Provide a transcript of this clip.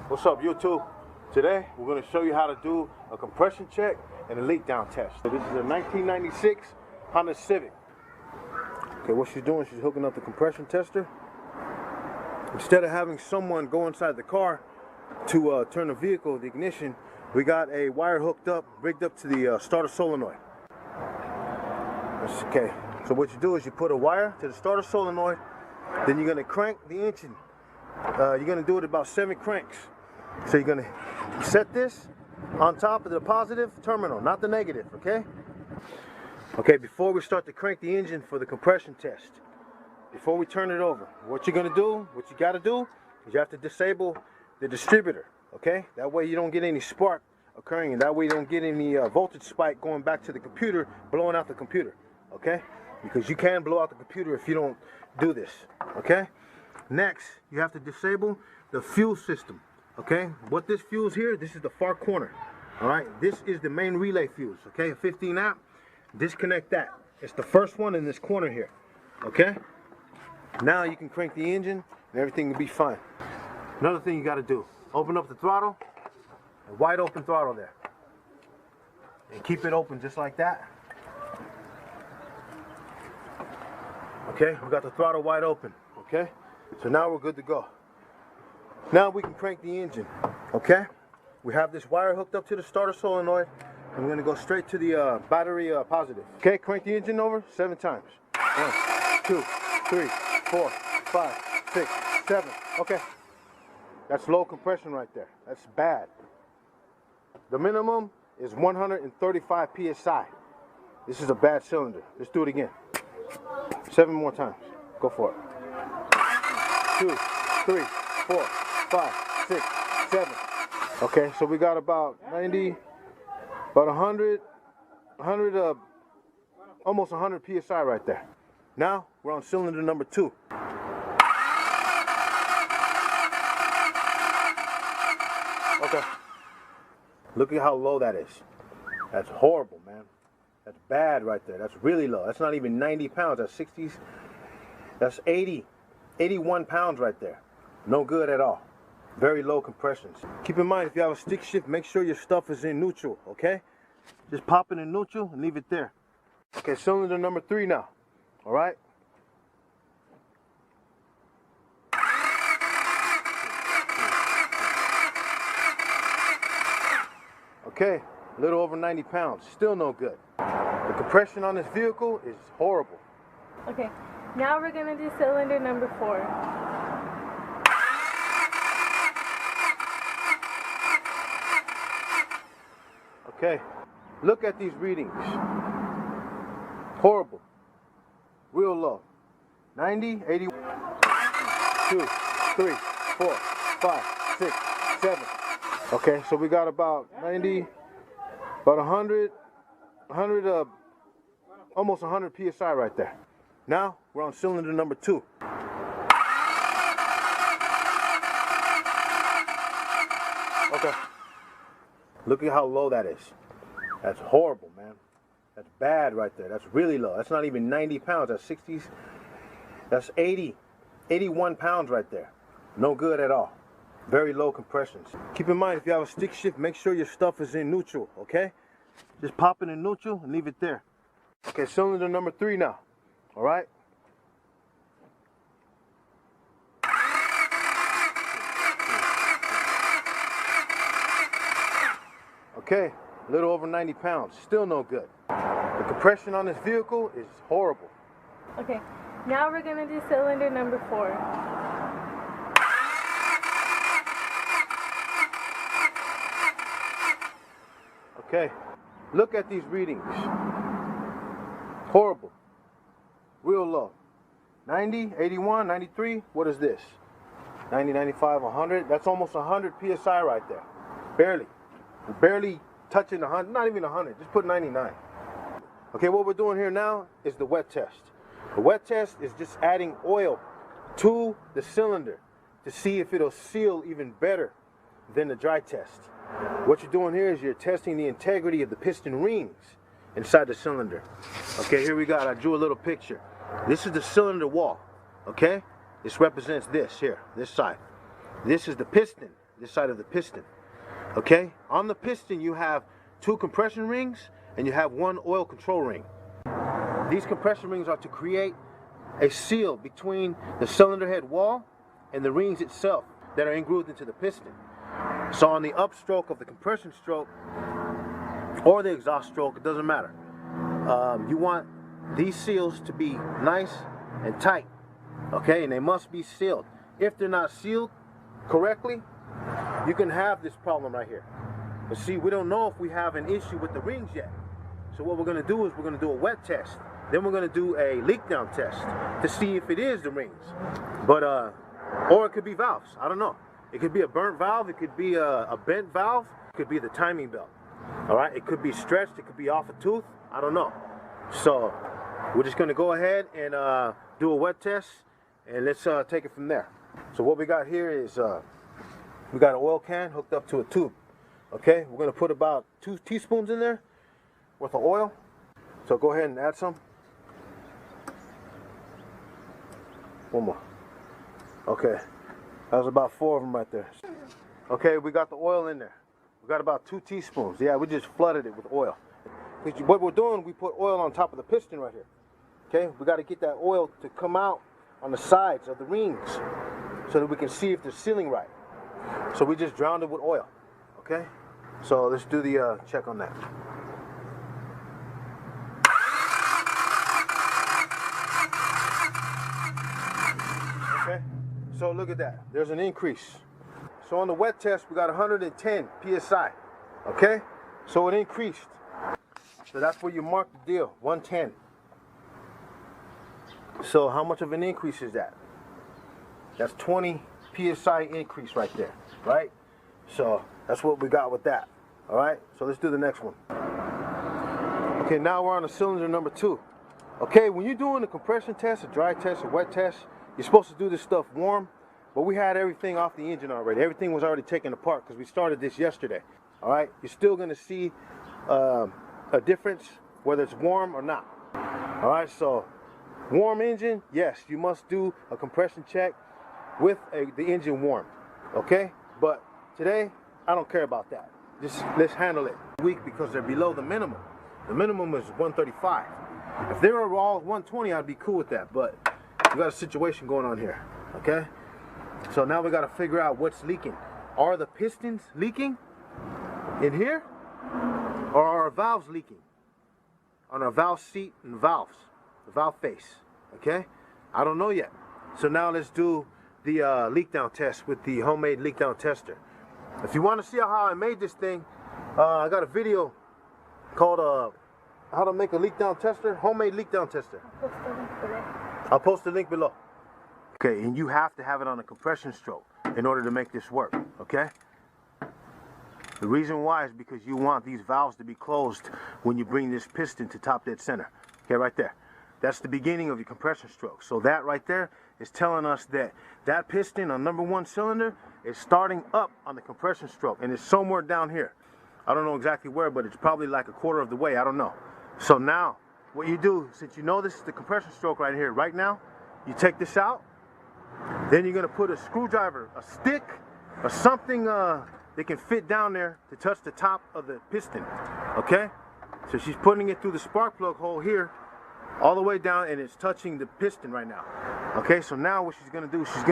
What's up, YouTube? Today we're going to show you how to do a compression check and a leak down test. So this is a 1996 Honda Civic. Okay, what she's doing, she's hooking up the compression tester. Instead of having someone go inside the car to turn the vehicle, the ignition, we got a wire hooked up, rigged up to the starter solenoid. Okay, so what you do is you put a wire to the starter solenoid, then you're going to crank the engine. You're going to do it about 7 cranks. So you're going to set this on top of the positive terminal, not the negative, okay? Okay, before we start to crank the engine for the compression test, before we turn it over, what you're going to do, what you got to do, is you have to disable the distributor, okay? That way you don't get any spark occurring, and that way you don't get any voltage spike going back to the computer, blowing out the computer, okay? Because you can blow out the computer if you don't do this, okay? Next, you have to disable the fuel system. Okay, what this fuse here, this is the far corner. All right, this is the main relay fuse. Okay, a 15 amp. Disconnect that. It's the first one in this corner here. Okay, now you can crank the engine and everything will be fine. Another thing you got to do, open up the throttle, a wide open throttle there, and keep it open just like that. Okay, we got the throttle wide open. Okay, so now we're good to go. Now we can crank the engine, okay? We have this wire hooked up to the starter solenoid, and we're gonna go straight to the battery positive. Okay, crank the engine over 7 times. 1, 2, 3, 4, 5, 6, 7. Okay, that's low compression right there. That's bad. The minimum is 135 PSI. This is a bad cylinder. Let's do it again. 7 more times. Go for it. 2, 3, 4, 5, 6, 7. Okay, so we got about 90, about 100, almost 100 PSI right there. Now we're on cylinder number 2. Okay, look at how low that is. That's horrible, man. That's bad right there. That's really low. That's not even 90 pounds. That's 60s. That's 80, 81 pounds right there. No good at all. Very low compressions. Keep in mind, if you have a stick shift, make sure your stuff is in neutral, okay? Just pop it in neutral and leave it there. Okay, cylinder number 3 now, all right? Okay, a little over 90 pounds, still no good. The compression on this vehicle is horrible. Okay, now we're gonna do cylinder number 4. Okay, look at these readings. Horrible. Real low. 90, 80, 2, 3, 4, 5, 6, 7. Okay, so we got about 90, about 100, almost 100 PSI right there. Now we're on cylinder number 2. Okay. Look at how low that is. That's horrible, man. That's bad right there. That's really low. That's not even 90 pounds. That's 60s. That's 80, 81 pounds right there. No good at all. Very low compressions. Keep in mind, if you have a stick shift, make sure your stuff is in neutral, okay? Just pop it in neutral and leave it there. Okay, cylinder number 3 now. All right? Okay, a little over 90 pounds, still no good. The compression on this vehicle is horrible. Okay, now we're gonna do cylinder number 4. Okay, look at these readings. Horrible. Real low. 90, 81, 93, what is this? 90, 95, 100, that's almost 100 PSI right there. Barely touching 100, not even 100, just put 99. Okay, what we're doing here now is the wet test. The wet test is just adding oil to the cylinder to see if it'll seal even better than the dry test. What you're doing here is you're testing the integrity of the piston rings inside the cylinder. Okay, here we got, I drew a little picture. This is the cylinder wall, okay? This represents this here, this side. This is the piston this side of the piston. Okay, on the piston you have 2 compression rings and you have 1 oil control ring. These compression rings are to create a seal between the cylinder head wall and the rings itself that are engrooved into the piston. So on the upstroke of the compression stroke or the exhaust stroke, it doesn't matter. You want these seals to be nice and tight, okay, and they must be sealed. If they're not sealed correctly, you can have this problem right here. But see, we don't know if we have an issue with the rings yet. So what we're going to do is we're going to do a wet test. Then we're going to do a leak down test to see if it is the rings. But or it could be valves. I don't know. It could be a burnt valve. It could be a bent valve. It could be the timing belt. All right. It could be stretched. It could be off a tooth. I don't know. So we're just going to go ahead and do a wet test, and let's take it from there. So what we got here is we got an oil can hooked up to a tube. Okay. We're going to put about 2 teaspoons in there worth of oil. So go ahead and add some. One more. Okay, that was about 4 of them right there. Okay, we got the oil in there. We got about 2 teaspoons. Yeah, we just flooded it with oil. What we're doing, we put oil on top of the piston right here. Okay, we got to get that oil to come out on the sides of the rings so that we can see if they're sealing right. So we just drowned it with oil. Okay, so let's do the check on that. Okay, so look at that. There's an increase. So on the wet test, we got 110 psi. Okay, so it increased. So that's where you mark the deal, 110. So how much of an increase is that? That's 20 psi increase right there, right? So that's what we got with that. All right, so let's do the next one. Okay, now we're on the cylinder number 2. Okay, when you're doing a compression test, a dry test, a wet test, you're supposed to do this stuff warm, but we had everything off the engine already. Everything was already taken apart because we started this yesterday. All right, you're still going to see a difference whether it's warm or not. All right, so warm engine, yes, you must do a compression check with the engine warm. Okay, but today I don't care about that. Just let's handle it. Weak because they're below the minimum. The minimum is 135. If they were all 120, I'd be cool with that, but we got a situation going on here, okay? So now we got to figure out what's leaking. Are the pistons leaking in here, or are our valves leaking on our valve seat and valves, the valve face? Okay, I don't know yet. So now let's do the leak down test with the homemade leak down tester. If you want to see how I made this thing, I got a video called how to make a leak down tester, homemade leak down tester. I'll post the link below. Okay, and you have to have it on a compression stroke in order to make this work, okay? The reason why is because you want these valves to be closed when you bring this piston to top dead center. Okay, right there. That's the beginning of your compression stroke. So that right there is telling us that that piston on number 1 cylinder is starting up on the compression stroke, and it's somewhere down here. I don't know exactly where, but it's probably like a quarter of the way. I don't know. So now, what you do, since you know this is the compression stroke right here, right now, you take this out. Then you're going to put a screwdriver, a stick, or something that can fit down there to touch the top of the piston. Okay? So she's putting it through the spark plug hole here, all the way down, and it's touching the piston right now. Okay, so now what she's going to do, she's going